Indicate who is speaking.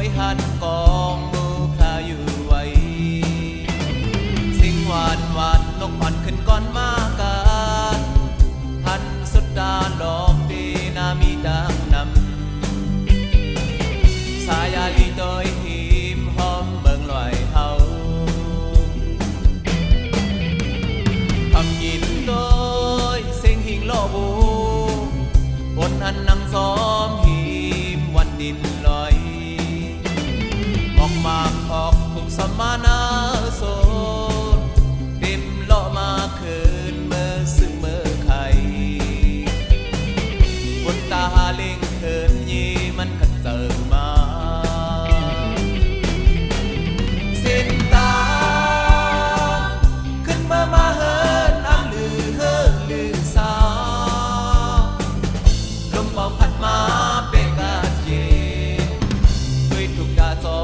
Speaker 1: ยหันกองมือพาอยู่ไว้สิ่งหวานหวานนกอ่อนขึ้นก่อนมากันหันสุดดาดอกดีนามีดังนำสายาลีโดยหิมหอมเบิ่งลอยเฮาทำยินโดยเสียงหิงโลบูบนอันนั่งซ้อมหิมวันดินลอยออกมากออกทุกสมานาโซดิมเลาะมาคืนเมื่อซึ่งเมื่อไข่บนตาเล็งเขินยีมันขัดเจิงมาสิ้นตาขึ้นมาเฮินอ้ำลือเฮินลือสาลมเป่าพัดมาเปกาเจด้วยทุกดาจอ